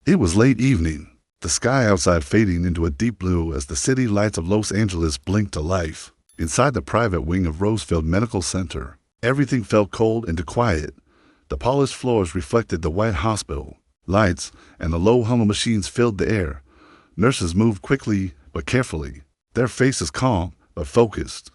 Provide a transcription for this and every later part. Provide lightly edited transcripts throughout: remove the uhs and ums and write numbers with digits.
It was late evening, the sky outside fading into a deep blue as the city lights of Los Angeles blinked to life. Inside the private wing of Rosefield Medical Center, everything felt cold and quiet. The polished floors reflected the white hospital. Lights and the low hum of machines filled the air. Nurses moved quickly but carefully, their faces calm but focused.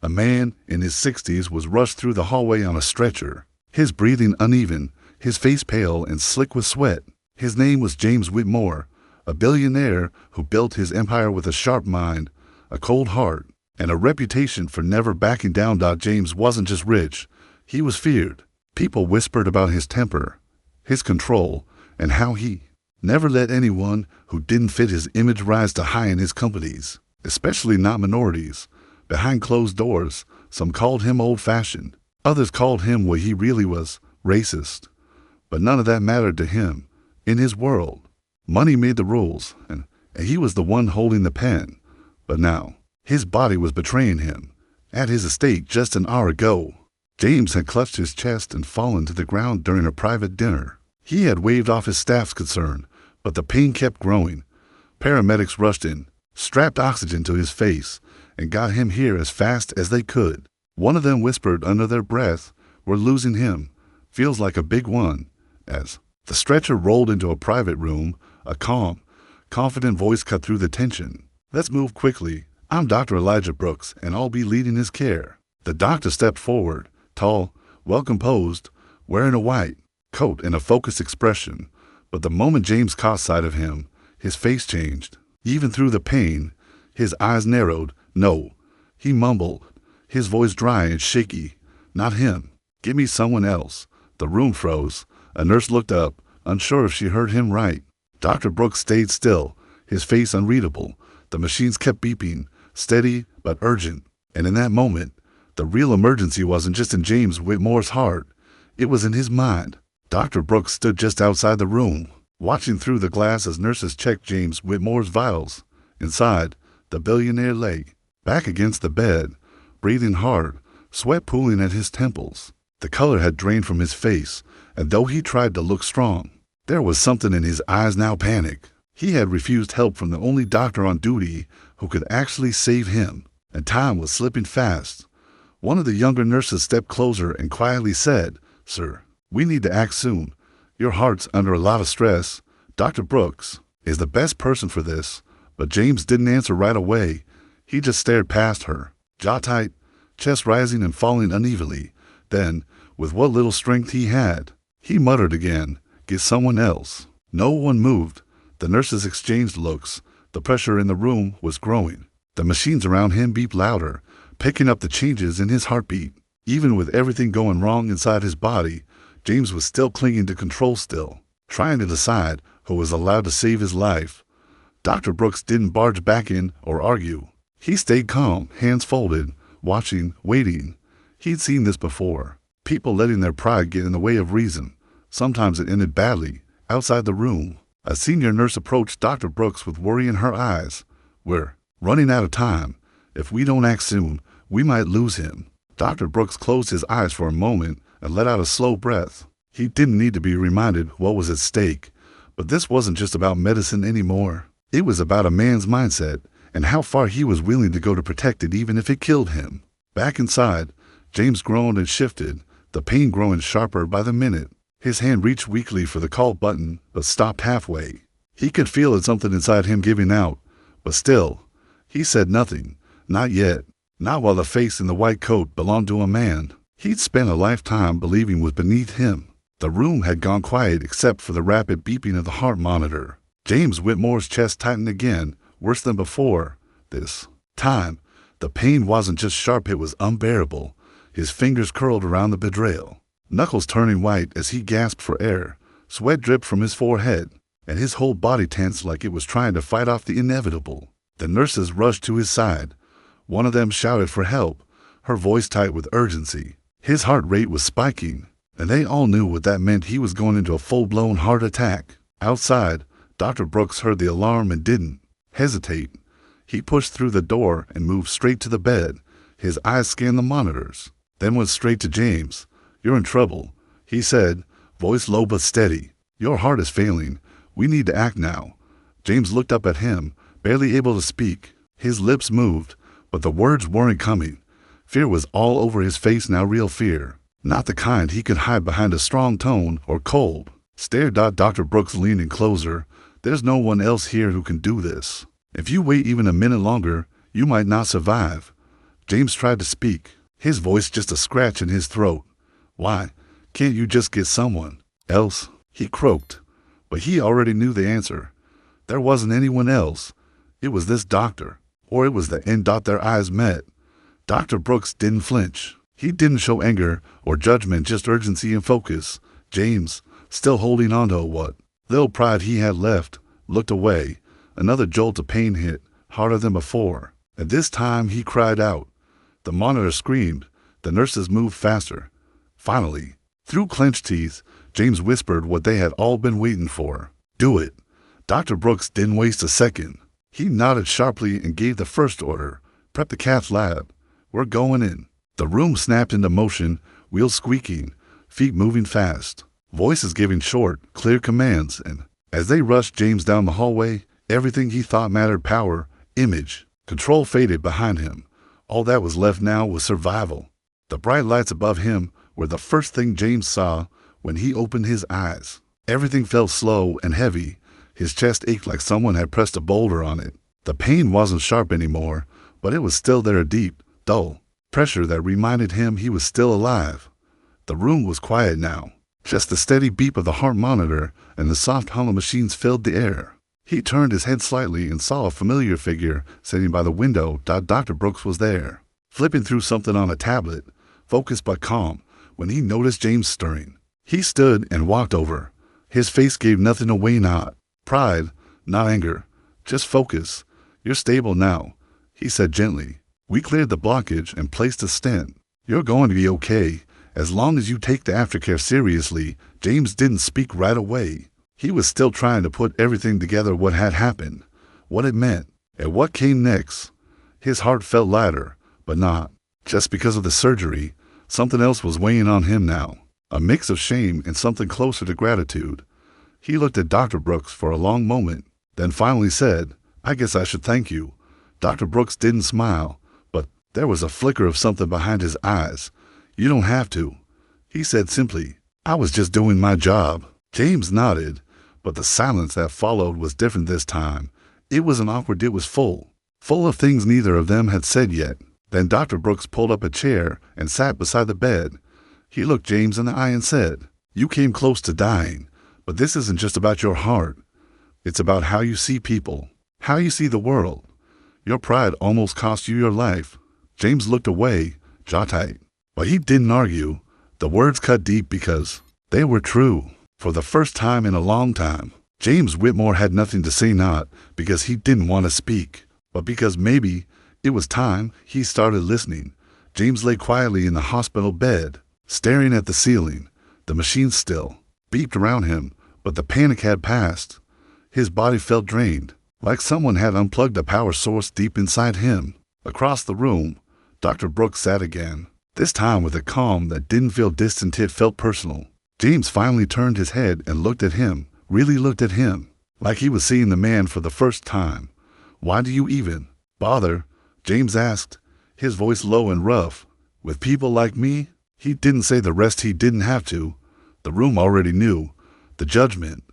A man in his 60s was rushed through the hallway on a stretcher, his breathing uneven, his face pale and slick with sweat. His name was James Whitmore, a billionaire who built his empire with a sharp mind, a cold heart, and a reputation for never backing down. James wasn't just rich, he was feared. People whispered about his temper, his control, and how he never let anyone who didn't fit his image rise too high in his companies, especially not minorities. Behind closed doors, some called him old-fashioned. Others called him what he really was, racist. But none of that mattered to him. In his world, money made the rules, and he was the one holding the pen. But now, his body was betraying him. At his estate just an hour ago, James had clutched his chest and fallen to the ground during a private dinner. He had waved off his staff's concern, but the pain kept growing. Paramedics rushed in, strapped oxygen to his face, and got him here as fast as they could. One of them whispered under their breath, "We're losing him. Feels like a big one." As the stretcher rolled into a private room, a calm, confident voice cut through the tension. "Let's move quickly. I'm Dr. Elijah Brooks, and I'll be leading his care." The doctor stepped forward, tall, well-composed, wearing a white coat and a focused expression. But the moment James caught sight of him, his face changed. Even through the pain, his eyes narrowed. "No," he mumbled, his voice dry and shaky. "Not him. Give me someone else." The room froze. A nurse looked up, unsure if she heard him right. Dr. Brooks stayed still, his face unreadable. The machines kept beeping, steady but urgent. And in that moment, the real emergency wasn't just in James Whitmore's heart. It was in his mind. Dr. Brooks stood just outside the room, watching through the glass as nurses checked James Whitmore's vitals. Inside, the billionaire lay, back against the bed, breathing hard, sweat pooling at his temples. The color had drained from his face, and though he tried to look strong, there was something in his eyes now, panic. He had refused help from the only doctor on duty who could actually save him, and time was slipping fast. One of the younger nurses stepped closer and quietly said, "Sir, we need to act soon. Your heart's under a lot of stress. Dr. Brooks is the best person for this." But James didn't answer right away. He just stared past her, jaw tight, chest rising and falling unevenly. Then, with what little strength he had, he muttered again, "Get someone else." No one moved. The nurses exchanged looks. The pressure in the room was growing. The machines around him beeped louder, picking up the changes in his heartbeat. Even with everything going wrong inside his body, James was still clinging to control still, trying to decide who was allowed to save his life. Dr. Brooks didn't barge back in or argue. He stayed calm, hands folded, watching, waiting. He'd seen this before. People letting their pride get in the way of reason. Sometimes it ended badly. Outside the room, a senior nurse approached Dr. Brooks with worry in her eyes. "We're running out of time. If we don't act soon, we might lose him." Dr. Brooks closed his eyes for a moment and let out a slow breath. He didn't need to be reminded what was at stake. But this wasn't just about medicine anymore. It was about a man's mindset and how far he was willing to go to protect it even if it killed him. Back inside, James groaned and shifted, the pain growing sharper by the minute. His hand reached weakly for the call button, but stopped halfway. He could feel it, something inside him giving out. But still, he said nothing. Not yet. Not while the face in the white coat belonged to a man he'd spent a lifetime believing was beneath him. The room had gone quiet except for the rapid beeping of the heart monitor. James Whitmore's chest tightened again, worse than before. This time, the pain wasn't just sharp, it was unbearable. His fingers curled around the bedrail, knuckles turning white as he gasped for air. Sweat dripped from his forehead, and his whole body tensed like it was trying to fight off the inevitable. The nurses rushed to his side. One of them shouted for help, her voice tight with urgency. His heart rate was spiking, and they all knew what that meant. He was going into a full-blown heart attack. Outside, Dr. Brooks heard the alarm and didn't hesitate. He pushed through the door and moved straight to the bed. His eyes scanned the monitors, then went straight to James. "You're in trouble," he said, voice low but steady. "Your heart is failing. We need to act now." James looked up at him, barely able to speak. His lips moved, but the words weren't coming. Fear was all over his face now, real fear. Not the kind he could hide behind a strong tone or cold stare. Dr. Brooks leaning closer. "There's no one else here who can do this. If you wait even a minute longer, you might not survive." James tried to speak, his voice just a scratch in his throat. "Why can't you just get someone else?" he croaked. But he already knew the answer. There wasn't anyone else. It was this doctor, or it was the end. Their eyes met. Dr. Brooks didn't flinch. He didn't show anger or judgment, just urgency and focus. James, still holding on to what little pride he had left, looked away. Another jolt of pain hit, harder than before. At this time he cried out. The monitor screamed. The nurses moved faster. Finally, through clenched teeth, James whispered what they had all been waiting for. "Do it." Dr. Brooks didn't waste a second. He nodded sharply and gave the first order. "Prep the cath lab. We're going in." The room snapped into motion, wheels squeaking, feet moving fast, voices giving short, clear commands, and as they rushed James down the hallway, everything he thought mattered, power, image, control, faded behind him. All that was left now was survival. The bright lights above him were the first thing James saw when he opened his eyes. Everything felt slow and heavy. His chest ached like someone had pressed a boulder on it. The pain wasn't sharp anymore, but it was still there, a deep, dull pressure that reminded him he was still alive. The room was quiet now. Just the steady beep of the heart monitor and the soft hum of machines filled the air. He turned his head slightly and saw a familiar figure sitting by the window. Dr. Brooks was there, flipping through something on a tablet, focused but calm, when he noticed James stirring. He stood and walked over. His face gave nothing away, not pride, not anger, just focus. "You're stable now," he said gently. "We cleared the blockage and placed a stent. You're going to be okay, as long as you take the aftercare seriously." James didn't speak right away. He was still trying to put everything together, what had happened, what it meant, and what came next. His heart felt lighter, but not just because of the surgery. Something else was weighing on him now, a mix of shame and something closer to gratitude. He looked at Dr. Brooks for a long moment, then finally said, "I guess I should thank you." Dr. Brooks didn't smile, but there was a flicker of something behind his eyes. "You don't have to," he said simply. "I was just doing my job." James nodded, but the silence that followed was different this time. It wasn't awkward, it was full of things neither of them had said yet. Then Dr. Brooks pulled up a chair and sat beside the bed. He looked James in the eye and said, "You came close to dying, but this isn't just about your heart. It's about how you see people, how you see the world. Your pride almost cost you your life." James looked away, jaw tight, but he didn't argue. The words cut deep because they were true. For the first time in a long time, James Whitmore had nothing to say, not because he didn't want to speak, but because maybe it was time he started listening. James lay quietly in the hospital bed, staring at the ceiling. The machines still beeped around him, but the panic had passed. His body felt drained, like someone had unplugged a power source deep inside him. Across the room, Dr. Brooks sat again, this time with a calm that didn't feel distant, it felt personal. James finally turned his head and looked at him, really looked at him, like he was seeing the man for the first time. "Why do you even bother?" James asked, his voice low and rough. "With people like me?" He didn't say the rest, he didn't have to. The room already knew. The judgment,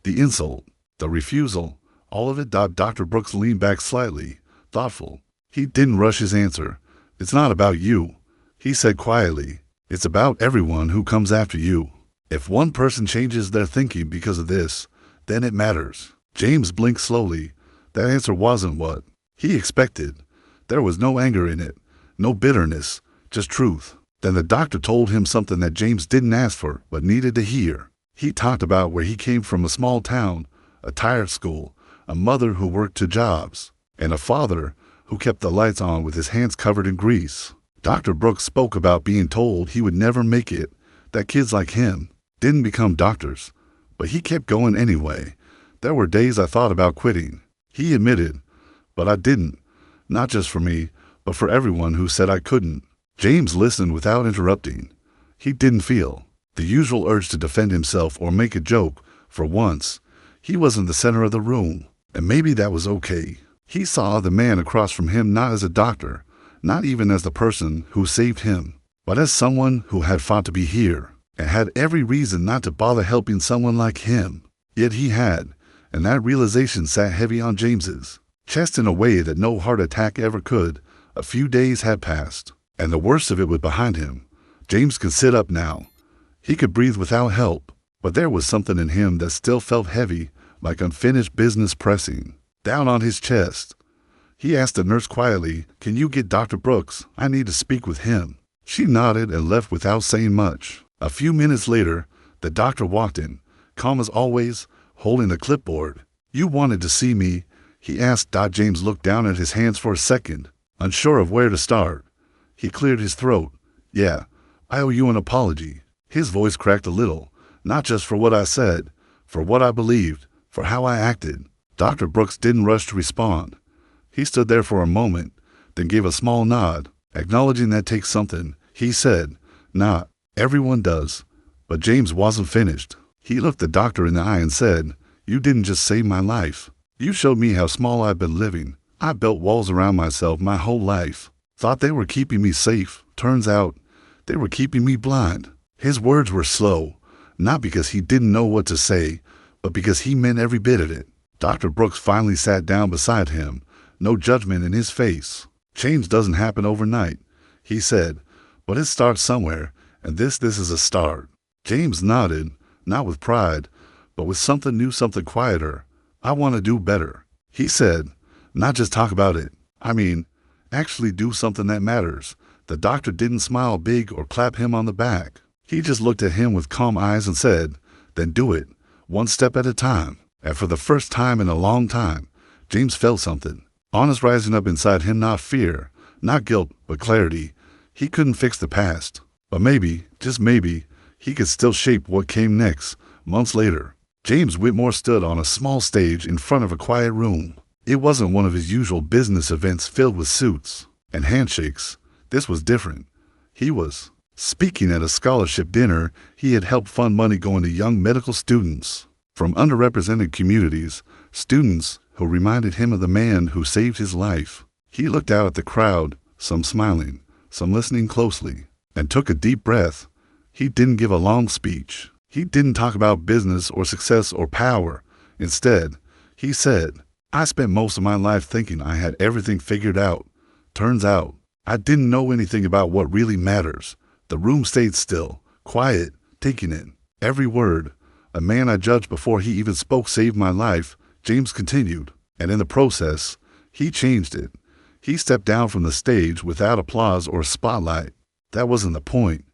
the insult, the refusal, all of it. Dr. Brooks leaned back slightly, thoughtful. He didn't rush his answer. "It's not about you," he said quietly. "It's about everyone who comes after you. If one person changes their thinking because of this, then it matters." James blinked slowly. That answer wasn't what he expected. There was no anger in it, no bitterness, just truth. Then the doctor told him something that James didn't ask for but needed to hear. He talked about where he came from, a small town, a tired school, a mother who worked 2 jobs, and a father who kept the lights on with his hands covered in grease. Dr. Brooks spoke about being told he would never make it, that kids like him didn't become doctors, but he kept going anyway. "There were days I thought about quitting," he admitted, "but I didn't. Not just for me, but for everyone who said I couldn't." James listened without interrupting. He didn't feel the usual urge to defend himself or make a joke. For once, He wasn't the center of the room, and maybe that was okay. He saw the man across from him not as a doctor, not even as the person who saved him, but as someone who had fought to be here, and had every reason not to bother helping someone like him. Yet he had, and that realization sat heavy on James's chest in a way that no heart attack ever could. A few days had passed, and the worst of it was behind him. James could sit up now. He could breathe without help, but there was something in him that still felt heavy, like unfinished business pressing down on his chest. He asked the nurse quietly, "Can you get Dr. Brooks? I need to speak with him." She nodded and left without saying much. A few minutes later, the doctor walked in, calm as always, holding a clipboard. "You wanted to see me?" he asked. James looked down at his hands for a second, unsure of where to start. He cleared his throat. "Yeah, I owe you an apology." His voice cracked a little. "Not just for what I said, for what I believed, for how I acted." Dr. Brooks didn't rush to respond. He stood there for a moment, then gave a small nod, acknowledging that takes something. He said, "Not everyone does." But James wasn't finished. He looked the doctor in the eye and said, "You didn't just save my life. You showed me how small I've been living. I built walls around myself my whole life. Thought they were keeping me safe. Turns out they were keeping me blind." His words were slow, not because he didn't know what to say, but because he meant every bit of it. Dr. Brooks finally sat down beside him, no judgment in his face. "Change doesn't happen overnight," he said, "but it starts somewhere, and this is a start." James nodded, not with pride, but with something new, something quieter. "I want to do better," he said. "Not just talk about it. I mean, actually do something that matters." The doctor didn't smile big or clap him on the back. He just looked at him with calm eyes and said, "Then do it, one step at a time." And for the first time in a long time, James felt something honest rising up inside him, not fear, not guilt, but clarity. He couldn't fix the past, but maybe, just maybe, he could still shape what came next. Months later, James Whitmore stood on a small stage in front of a quiet room. It wasn't one of his usual business events filled with suits and handshakes. This was different. He was speaking at a scholarship dinner he had helped fund money going to young medical students from underrepresented communities, students who reminded him of the man who saved his life. He looked out at the crowd, some smiling, some listening closely, and took a deep breath. He didn't give a long speech. He didn't talk about business or success or power. Instead, he said, "I spent most of my life thinking I had everything figured out. Turns out, I didn't know anything about what really matters." The room stayed still, quiet, taking in every word. "A man I judged before he even spoke saved my life," James continued, "and in the process, he changed it. He stepped down from the stage without applause or spotlight. That wasn't the point.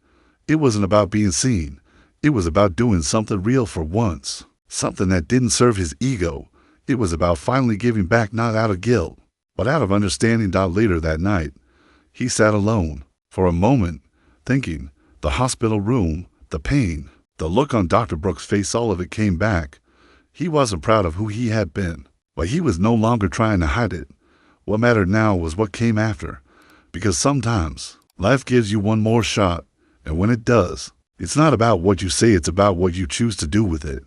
It wasn't about being seen. It was about doing something real for once, something that didn't serve his ego. It was about finally giving back, not out of guilt, but out of understanding." Later that night, he sat alone for a moment, thinking. The hospital room, the pain, the look on Dr. Brooks' face, all of it came back. He wasn't proud of who he had been, but he was no longer trying to hide it. What mattered now was what came after, because sometimes life gives you one more shot, and when it does, it's not about what you say, it's about what you choose to do with it.